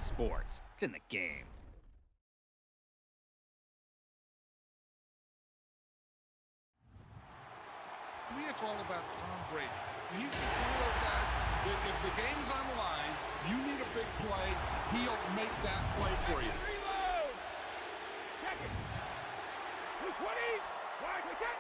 sports. It's in the game. To me, it's all about Tom Brady. He's just one of those guys that if the game's on the line, you need a big play, he'll make that play for you. Reload! Check it! 220! Wide, we check!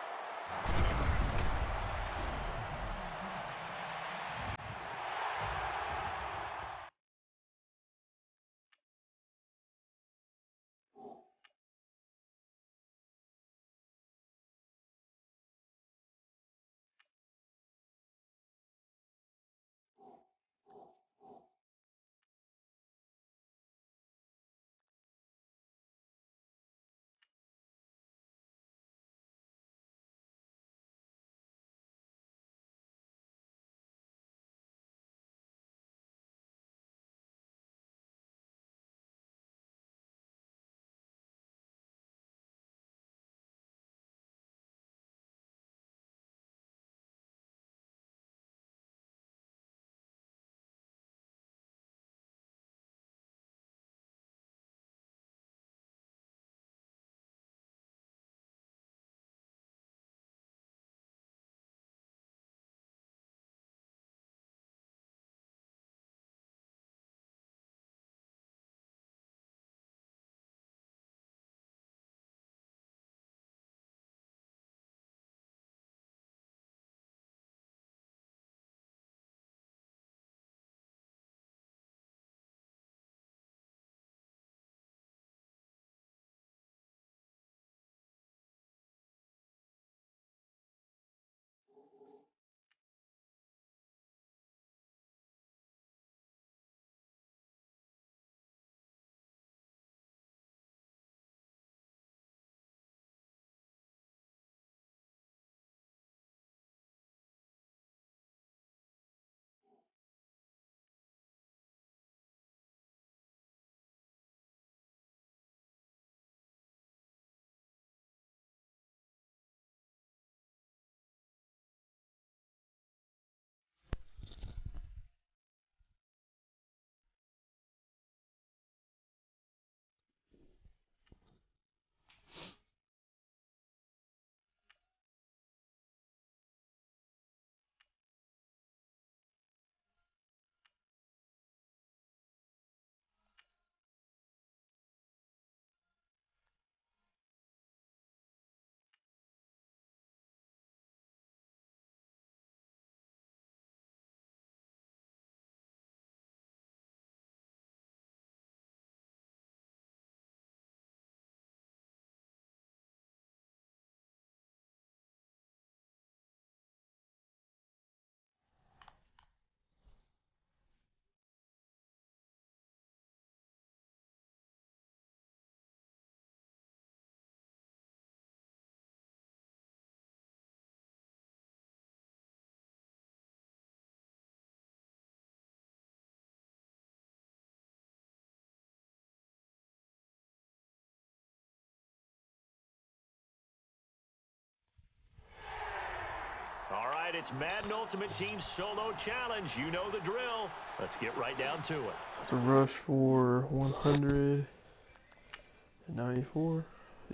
All right, it's Madden Ultimate Team Solo Challenge. You know the drill. Let's get right down to it. It's a rush for 194.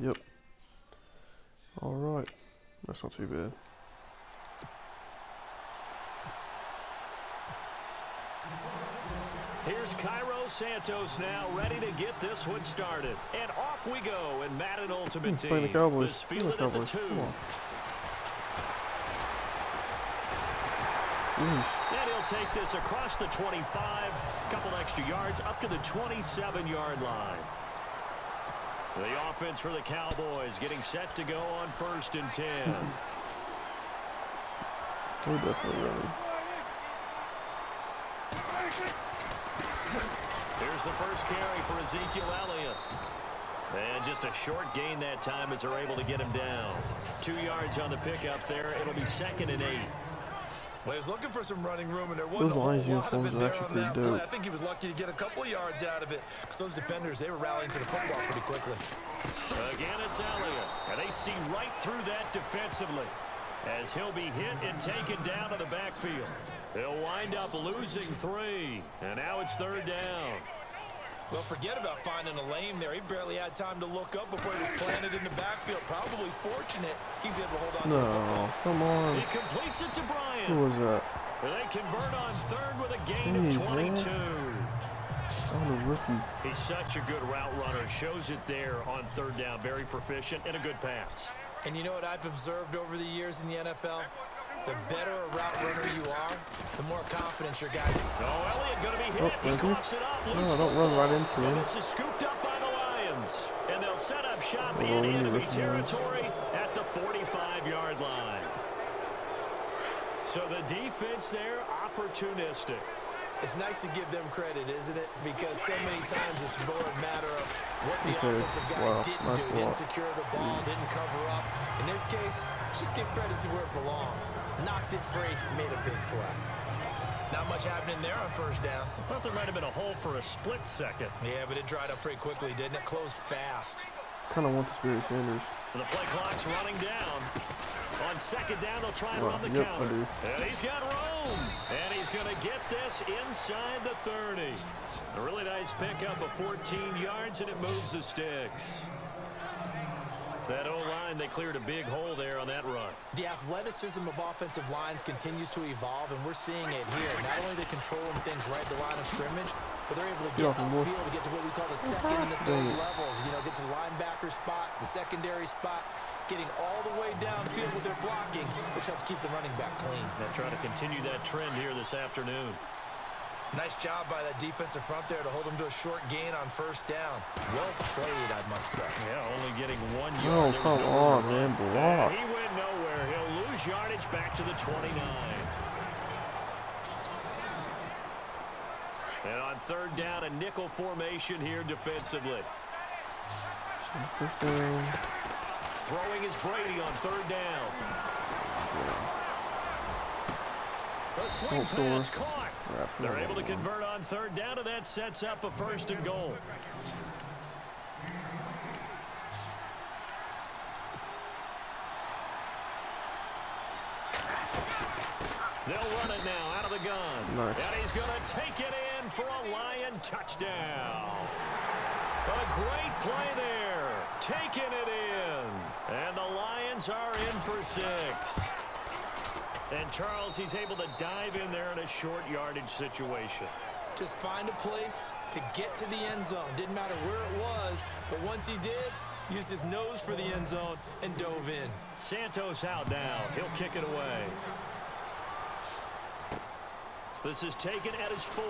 Yep. All right. That's not too bad. Here's Cairo Santos now, ready to get this one started. And off we go in Madden Ultimate Team. Playing the Cowboys. This field at the 2. And he'll take this across the 25, couple extra yards up to the 27-yard line. The offense for the Cowboys getting set to go on 1st and 10. They're definitely ready. Here's the first carry for Ezekiel Elliott. And just a short gain that time as they're able to get him down. 2 yards on the pickup there. It'll be 2nd and 8. Well, he was looking for some running room, and there wasn't Those a whole Lions lot of it uniforms are there actually on pretty that dope. play. I think he was lucky to get a couple of yards out of it, because those defenders, they were rallying to the football pretty quickly. Again, it's Elliott, and they see right through that defensively as he'll be hit and taken down to the backfield. He'll wind up losing 3, and now it's 3rd down. Well, forget about finding a lane there. He barely had time to look up before he was planted in the backfield. Probably fortunate he was able to hold on to the football. No, come on. He completes it to Bryant. Who was that? They convert on third with a gain of 22. I'm a rookie. He's such a good route runner. Shows it there on third down. Very proficient and a good pass. And you know what I've observed over the years in the NFL? The better a route runner you are, the more confidence your guys. Oh, Elliott going to be hit. He coughs it up. No, don't run right into him. This is scooped up by the Lions. And they'll set up shop in enemy territory at the 45-yard line. So the defense there, opportunistic. It's nice to give them credit, isn't it? Because so many times it's more a matter of what the offensive guy didn't do. Didn't secure the ball, didn't cover up. In this case, let's just give credit to where it belongs. Knocked it free, made a big play. Not much happening there on first down. I thought there might have been a hole for a split second. Yeah, but it dried up pretty quickly, didn't it? Closed fast. Kind of want this Barry Sanders. And the play clock's running down. On second down, they'll try and run the counter. And he's got room. And he's going to get this inside the 30. A really nice pickup of 14 yards, and it moves the sticks. That O-line, they cleared a big hole there on that run. The athleticism of offensive lines continues to evolve, and we're seeing it here. Not only are they controlling things right at the line of scrimmage, but they're able to get upfield to get to what we call the second and the third levels. You know, get to the linebacker spot, the secondary spot, getting all the way downfield with their blocking, which helps keep the running back clean. They're trying to continue that trend here this afternoon. Nice job by that defensive front there to hold them to a short gain on first down. Well played, I must say. Yeah, only getting 1 yard. Oh, come on, man. Block. He went nowhere. He'll lose yardage back to the 29. And on third down, a nickel formation here defensively. First down. Throwing is Brady on third down. The swing pass caught. They're able to convert on third down, and that sets up a first and goal. They'll run it now out of the gun. Nice. And he's going to take it in for a Lion touchdown. A great play there. Taking it in. And the Lions are in for 6. And Charles, he's able to dive in there in a short yardage situation. Just find a place to get to the end zone. Didn't matter where it was, but once he did, used his nose for the end zone and dove in. Santos out now. He'll kick it away. This is taken at his 4.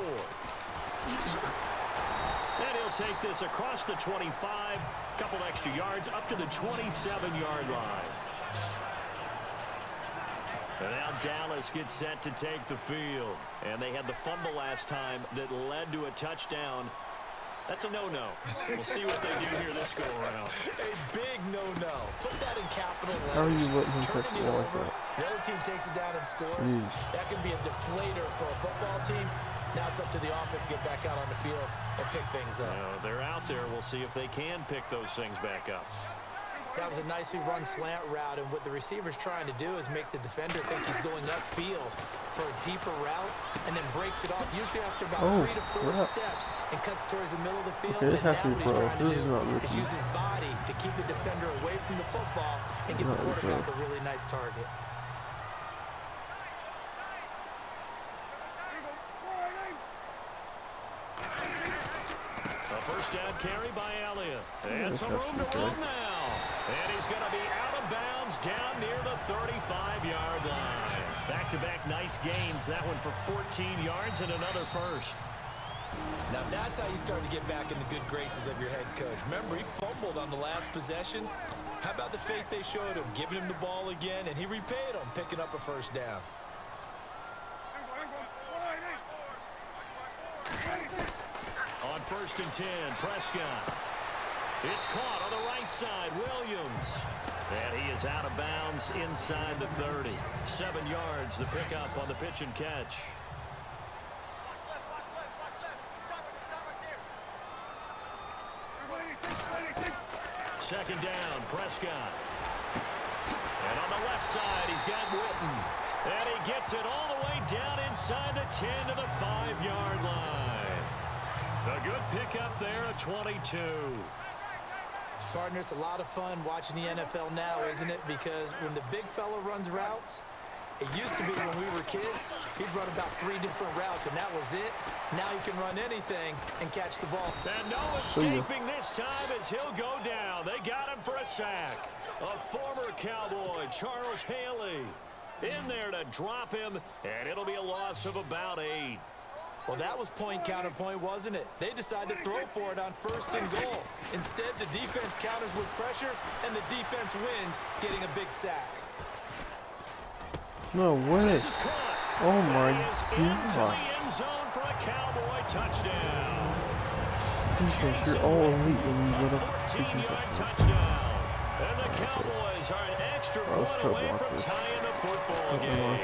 And he'll take this across the 25. Couple extra yards up to the 27-yard line. And now Dallas gets set to take the field. And they had the fumble last time that led to a touchdown. That's a no-no. We'll see what they do here this go-around. A big no-no. Put that in capital letters. How are you letting him touch the ball like that? The other team takes it down and scores. Jeez. That can be a deflator for a football team. Now it's up to the offense to get back out on the field and pick things up. They're out there. We'll see if they can pick those things back up. That was a nicely run slant route, and what the receiver's trying to do is make the defender think he's going upfield for a deeper route, and then breaks it off, usually after about 3 to 4 steps, and cuts towards the middle of the field. Okay, and now what he's trying to do is use his body to keep the defender away from the football and give the quarterback a really nice target. A first down carry by Elliott. And some room to run now. And he's going to be out of bounds down near the 35-yard line. Back-to-back nice gains. That one for 14 yards and another first. Now that's how you start to get back in the good graces of your head coach. Remember, he fumbled on the last possession. How about the faith they showed him, giving him the ball again, and he repaid him, picking up a first down. On first and 10, Prescott. It's caught on the right side, Williams. And he is out of bounds inside the 30. 7 yards, the pickup on the pitch and catch. Second down, Prescott. And on the left side, he's got Witten. And he gets it all the way down inside the 10 to the 5-yard line. A good pickup there, a 22. Partner, it's a lot of fun watching the NFL now, isn't it? Because when the big fella runs routes, it used to be when we were kids, he'd run about 3 different routes, and that was it. Now he can run anything and catch the ball. And no escaping this time as he'll go down. They got him for a sack. A former Cowboy, Charles Haley, in there to drop him, and it'll be a loss of about 8. Well, that was point counterpoint, wasn't it? They decided to throw for it on 1st and goal. Instead, the defense counters with pressure, and the defense wins, getting a big sack. No way. Oh my Into the God. end zone for a Cowboy touchdown. Defense, you're all elite when you get A up 14-yard touchdown. And the Cowboys are an extra point away from tying the football game.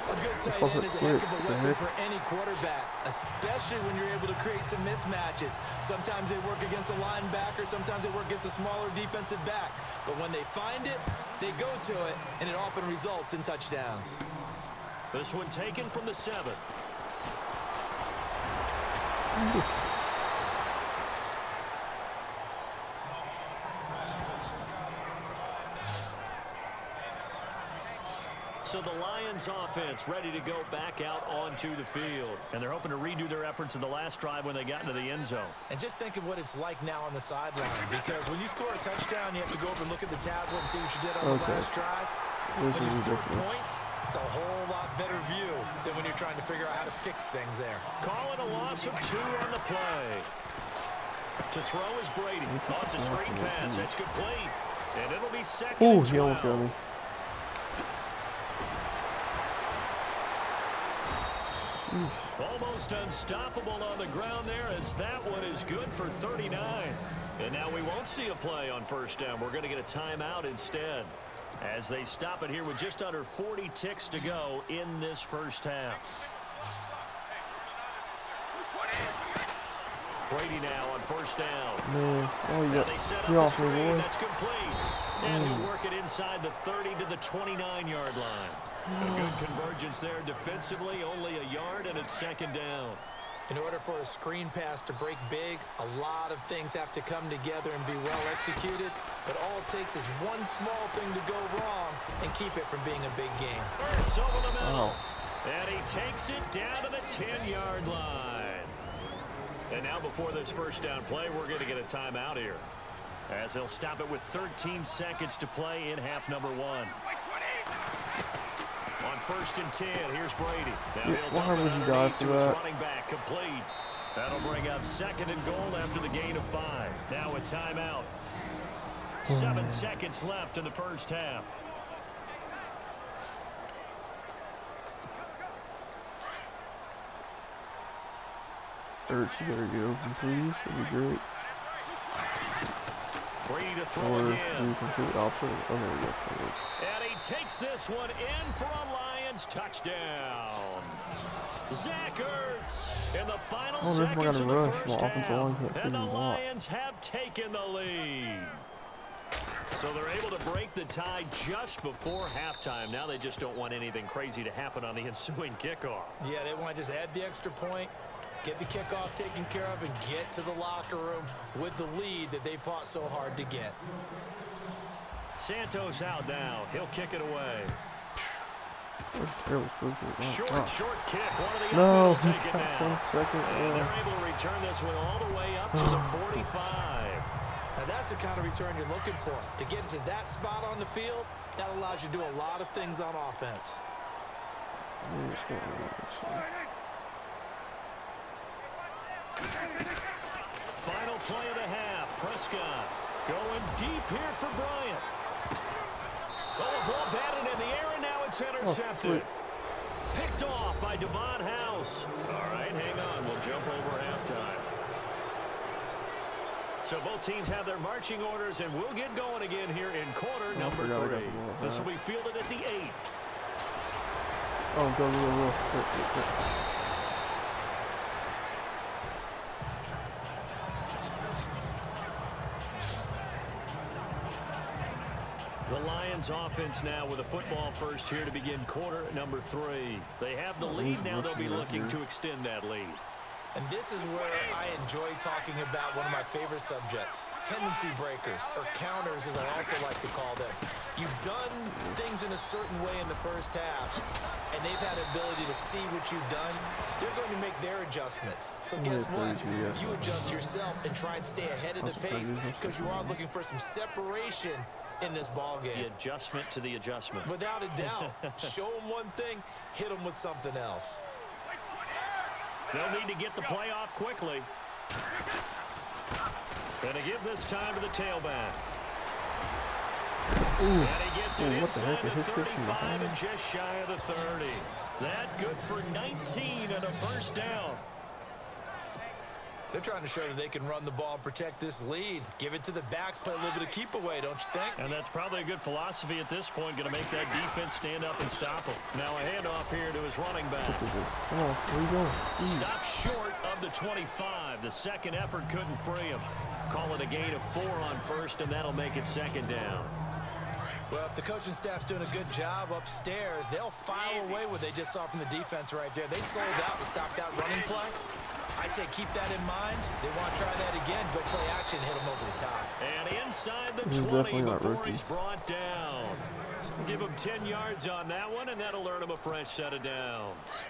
A good tight end is a heck of a weapon for any quarterback, especially when you're able to create some mismatches. Sometimes they work against a linebacker, sometimes they work against a smaller defensive back. But when they find it, they go to it, and it often results in touchdowns. This one taken from the 7. So the Lions offense ready to go back out onto the field. And they're hoping to redo their efforts in the last drive when they got into the end zone. And just think of what it's like now on the sideline, because when you score a touchdown, you have to go over and look at the tablet and see what you did on the last drive. When you score points, it's a whole lot better view than when you're trying to figure out how to fix things there. Calling a loss of 2 on the play. To throw is Brady. Oh, it's a screen pass. It's complete. And it'll be 2nd and 12. He almost got me. Almost unstoppable on the ground there, as that one is good for 39. And now we won't see a play on 1st down. We're going to get a timeout instead, as they stop it here with just under 40 ticks to go in this 1st half. Brady now on 1st down. Man, oh yeah, They set up you the off me, screen. boy. That's complete. And he'll work it inside the 30 to the 29-yard line. A good convergence there defensively, only a yard, and it's 2nd down. In order for a screen pass to break big, a lot of things have to come together and be well executed. But all it takes is one small thing to go wrong and keep it from being a big game. Hurts over the middle. And he takes it down to the 10-yard line. And now before this 1st down play, we're going to get a timeout here, as they'll stop it with 13 seconds to play in half number 1. On 1st and 10, here's Brady. Now Why would you die for that? running back, complete. That'll bring up 2nd and goal after the gain of 5. Now a timeout. 7 seconds left in the 1st half. Ertz, you better get open, please. That'd be great. Brady to throw Or again. do complete opposite. Oh, there we go. And he takes this one in for a Lions touchdown. Zach Ertz in the final seconds of the first half. And the Lions have taken the lead. So they're able to break the tie just before halftime. Now they just don't want anything crazy to happen on the ensuing kickoff. Yeah, they want to just add the extra point, get the kickoff taken care of, and get to the locker room with the lead that they fought so hard to get. Santos out now. He'll kick it away. Short kick. One of the no, he's he's take it got now. 1 second. And they're able to return this one all the way up to the 45. Now that's the kind of return you're looking for. To get to that spot on the field, that allows you to do a lot of things on offense. Final play of the half. Prescott going deep here for Bryant. Oh, the ball batted in the air, and now it's intercepted. Picked off by Devon House. All right, hang on. We'll jump over halftime. So both teams have their marching orders, and we'll get going again here in quarter number 3. This will be fielded at the 8. Oh, go real quick. The Lions offense now with a football first here to begin quarter number 3. They have the lead now. They'll be looking to extend that lead. And this is where I enjoy talking about one of my favorite subjects, tendency breakers, or counters as I also like to call them. You've done things in a certain way in the first half, and they've had the ability to see what you've done. They're going to make their adjustments. So guess what? You adjust yourself and try and stay ahead of the pace because you are looking for some separation in this ball game. The adjustment to the adjustment. Without a doubt. Show them one thing, hit them with something else. They'll need to get the play off quickly. Gonna give this time to the tailback. Ooh. And he gets it What the heck? inside It the hits this from 35 behind. and just shy of the 30. That good for 19 and a first down. They're trying to show that they can run the ball and protect this lead. Give it to the backs, play a little bit of keep away, don't you think? And that's probably a good philosophy at this point. Going to make that defense stand up and stop him. Now a handoff here to his running back. Come on, where you going? Stop short of the 25. The second effort couldn't free him. Call it a gain of 4 on first, and that'll make it second down. Well, if the coaching staff's doing a good job upstairs, they'll file away what they just saw from the defense right there. They sold out to stop that running play. I'd say keep that in mind. They want to try that again. Go play action, hit them over the top. And inside the He's 20 definitely not before rookie. he's brought down. Give him 10 yards on that one, and that'll earn him a fresh set of downs.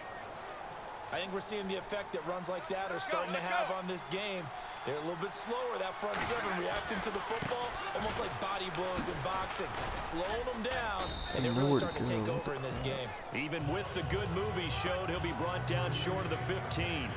I think we're seeing the effect that runs like that are starting to have on this game. They're a little bit slower, that front seven, reacting to the football, almost like body blows in boxing. Slowing them down, and they're really starting to take over in this game. Even with the good move he showed, he'll be brought down short of the 15.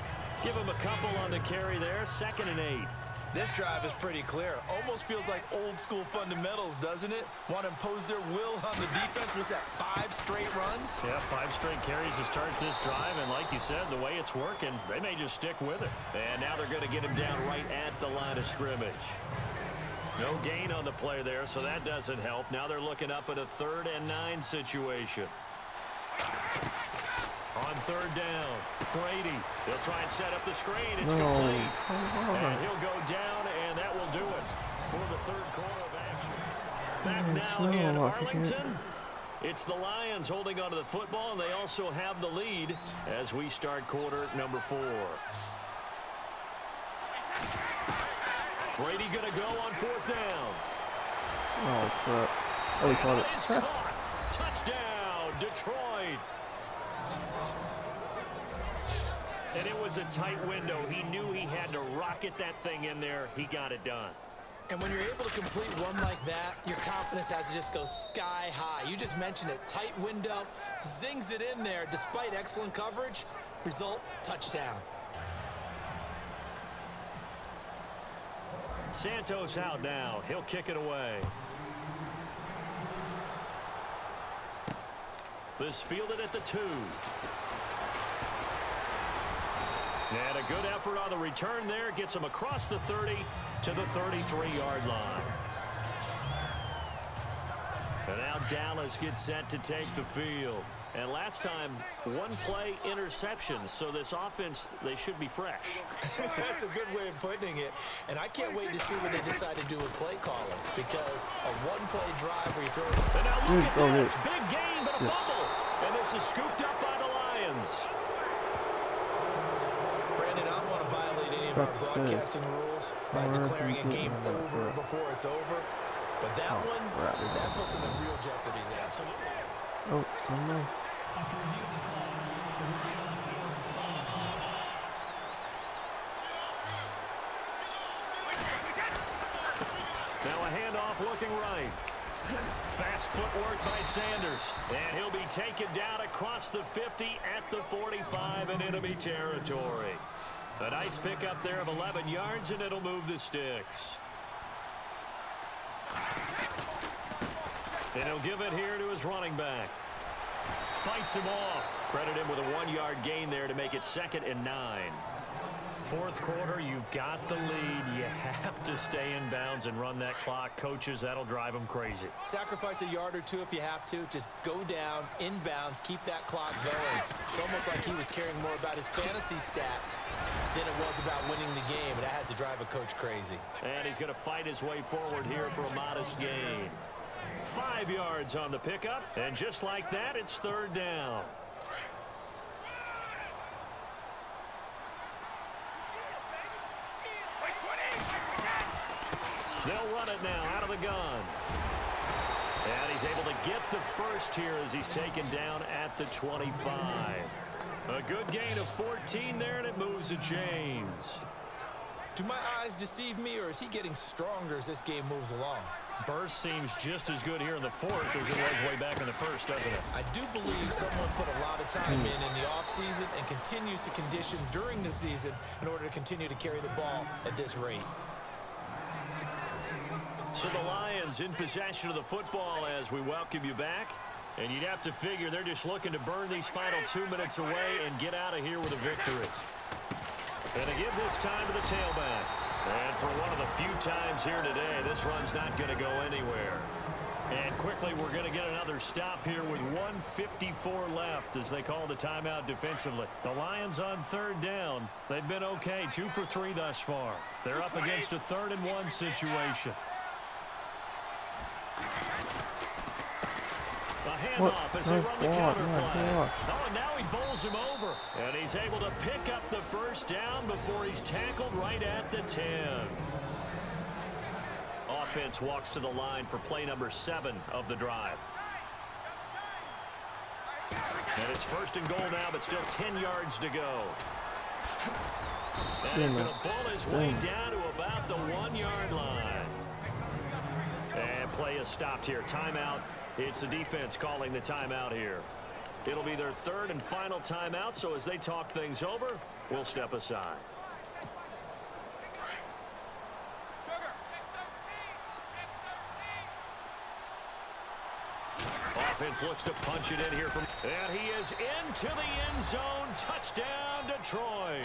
Give him a couple on the carry there, 2nd and 8. This drive is pretty clear. Almost feels like old school fundamentals, doesn't it? Want to impose their will on the defense. Was that 5 straight runs? Yeah, 5 straight carries to start this drive, and like you said, the way it's working, they may just stick with it. And now they're going to get him down right at the line of scrimmage. No gain on the play there, so that doesn't help. Now they're looking up at a 3rd and 9 situation. On 3rd down, Brady. He'll try and set up the screen. It's complete. And he'll go down, and that will do it for the 3rd quarter of action. Back now in Arlington. It's the Lions holding onto the football, and they also have the lead as we start quarter number 4. Brady going to go on 4th down. Oh, crap. Oh, he caught it. Is caught. Touchdown, Detroit. And it was a tight window. He knew he had to rocket that thing in there. He got it done. And when you're able to complete one like that, your confidence has to just go sky high. You just mentioned it. Tight window, zings it in there despite excellent coverage. Result, touchdown. Santos out now. He'll kick it away. This fielded at the 2. And a good effort on the return there. Gets him across the 30 to the 33-yard line. And now Dallas gets set to take the field. And last time, 1 play interception. So this offense, they should be fresh. That's a good way of putting it. And I can't wait to see what they decide to do with play calling. Because a 1-play drive where you throw... And now look at this. Big gain, but a fumble. And this is scooped up by the Lions. Brandon, I don't want to violate any of our broadcasting rules by declaring a game over before it's over. But that one, that puts them in real jeopardy there. Absolutely. Oh, no. Now a handoff looking right. Fast footwork by Sanders. And he'll be taken down across the 50 at the 45 in enemy territory. A nice pickup there of 11 yards, and it'll move the sticks. And he'll give it here to his running back. Fights him off. Credit him with a 1-yard gain there to make it 2nd and 9. 4th quarter, you've got the lead. You have to stay in bounds and run that clock. Coaches, that'll drive them crazy. Sacrifice a yard or 2 if you have to. Just go down, in bounds, keep that clock going. It's almost like he was caring more about his fantasy stats than it was about winning the game. And that has to drive a coach crazy. And he's going to fight his way forward here for a modest gain. 5 yards on the pickup. And just like that, it's 3rd down. They'll run it now out of the gun. And he's able to get the first here as he's taken down at the 25. A good gain of 14 there, and it moves the chains. Do my eyes deceive me, or is he getting stronger as this game moves along? Burst seems just as good here in the fourth as it was way back in the first, doesn't it? I do believe someone put a lot of time in the offseason and continues to condition during the season in order to continue to carry the ball at this rate. So the Lions in possession of the football as we welcome you back. And you'd have to figure they're just looking to burn these final 2 minutes away and get out of here with a victory. And to give this time to the tailback. And for one of the few times here today, this run's not going to go anywhere. And quickly, we're going to get another stop here with 1:54 left as they call the timeout defensively. The Lions on third down. They've been okay, 2 for 3 thus far. They're up against a 3rd and 1 situation. A handoff as they run the counter play. Oh, and now he bowls him over. And he's able to pick up the first down before he's tackled right at the 10. Offense walks to the line for play number 7 of the drive. And it's 1st and goal now, but still 10 yards to go. And he's going to bull his way down to about the 1-yard line. And play is stopped here. Timeout. It's the defense calling the timeout here. It'll be their 3rd and final timeout, so as they talk things over, we'll step aside. Offense looks to punch it in here from, and he is into the end zone. Touchdown, Detroit.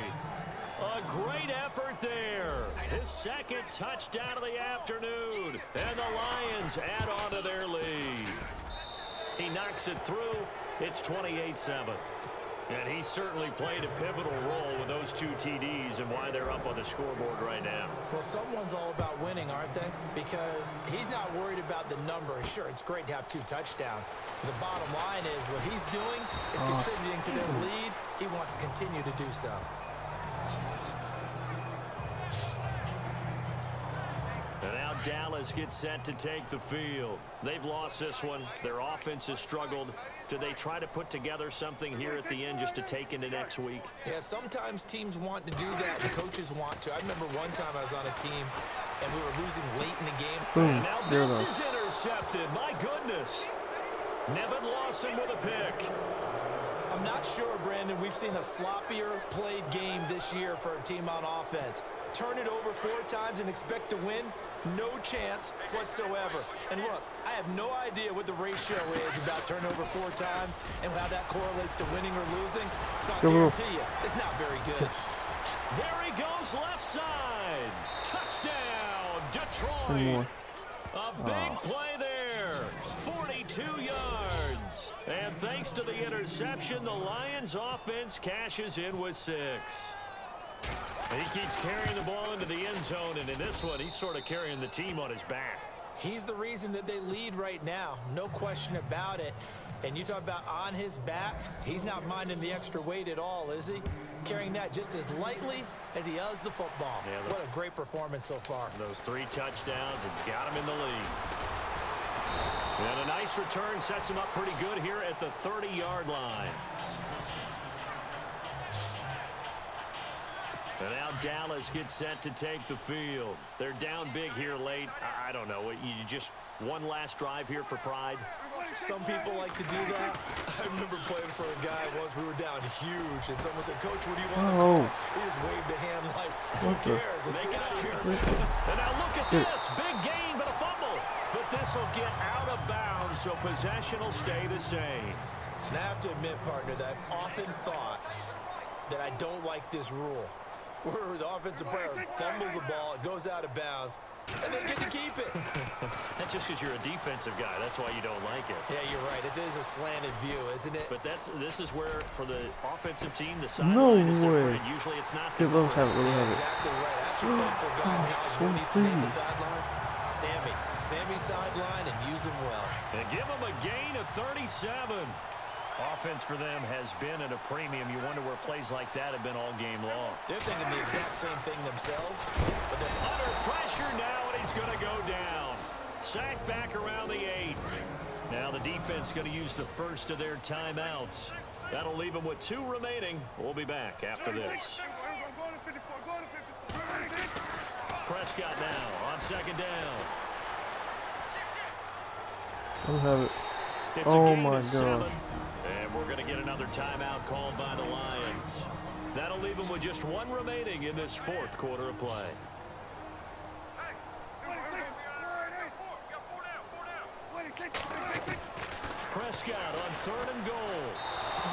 A great effort there. His 2nd touchdown of the afternoon. And the Lions add on to their lead. He knocks it through. It's 28-7. And he certainly played a pivotal role with those 2 TDs and why they're up on the scoreboard right now. Well, someone's all about winning, aren't they? Because he's not worried about the number. Sure, it's great to have 2 touchdowns. But the bottom line is what he's doing is contributing to their lead. He wants to continue to do so. And now Dallas gets set to take the field. They've lost this one. Their offense has struggled. Do they try to put together something here at the end just to take into next week? Yeah, sometimes teams want to do that and coaches want to. I remember one time I was on a team and we were losing late in the game. And now this is intercepted. My goodness. Nevin Lawson with a pick. I'm not sure, Brandon, we've seen a sloppier played game this year for a team on offense. Turn it over 4 times and expect to win? No chance whatsoever. And look, I have no idea what the ratio is about turnover 4 times and how that correlates to winning or losing. But I guarantee you, it's not very good. There he goes, left side. Touchdown, Detroit. A big play there. 42 yards. And thanks to the interception, the Lions offense cashes in with 6. He keeps carrying the ball into the end zone, and in this one, he's sort of carrying the team on his back. He's the reason that they lead right now. No question about it. And you talk about on his back, he's not minding the extra weight at all, is he? Carrying that just as lightly as he does the football. Yeah, what a great performance so far. Those 3 touchdowns, it's got him in the lead. And a nice return sets him up pretty good here at the 30-yard line. And now Dallas gets set to take the field. They're down big here late. I don't know. You just one last drive here for pride? Some people like to do that. I remember playing for a guy once. We were down huge, and someone said, "Coach, what do you want to call?" He just waved a hand like, who cares? Let's get out of here. And now look at this. Big gain, but a fumble. But this will get out of bounds, so possession will stay the same. And I have to admit, partner, that I've often thought that I don't like this rule. Where the offensive player fumbles the ball, it goes out of bounds, and they get to keep it. That's just because you're a defensive guy. That's why you don't like it. Yeah, you're right. It is a slanted view, isn't it? But this is where, for the offensive team, the sideline is different. Usually it's not different. Exactly right. I actually played for a guy in college when he's on the sideline. Sammy sideline and use him well. And give him a gain of 37. Offense for them has been at a premium. You wonder where plays like that have been all game long. They're thinking the exact same thing themselves. But they're under pressure now, and he's going to go down. Sacked back around the 8. Now the defense going to use the first of their timeouts. That'll leave them with 2 remaining. We'll be back after this. Prescott now on second down. Let's have it. It's a Oh gain my of 7. gosh. And we're going to get another timeout called by the Lions. That'll leave them with just 1 remaining in this 4th quarter of play. Prescott on 3rd and goal.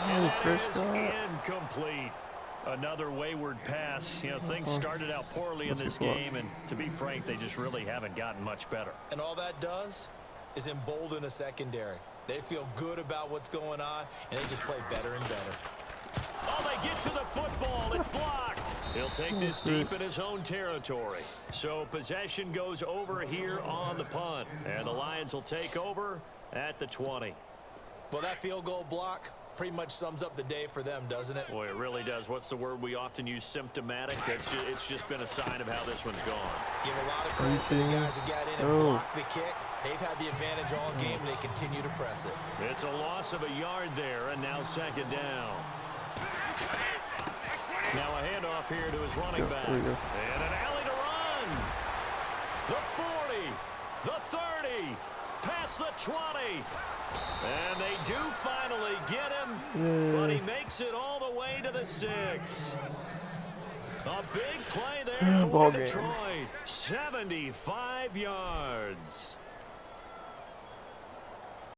And that is incomplete. Another wayward pass. You know, things started out poorly in this game, and to be frank, they just really haven't gotten much better. And all that does is embolden a secondary. They feel good about what's going on, and they just play better and better. Oh, they get to the football. It's blocked. He'll take this deep in his own territory. So possession goes over here on the punt, and the Lions will take over at the 20. Well, that field goal block pretty much sums up the day for them, doesn't it? Boy, it really does. What's the word we often use? Symptomatic. It's just been a sign of how this one's gone. Give a lot of credit to the guys who got in and blocked the kick. They've had the advantage all game, and they continue to press it. It's a loss of a yard there, and now second down. Now a handoff here to his running back. And an alley to run. The 40, the 30, past the 20. And they do finally get him, but he makes it all the way to the 6. A big play there for Detroit. 75 yards.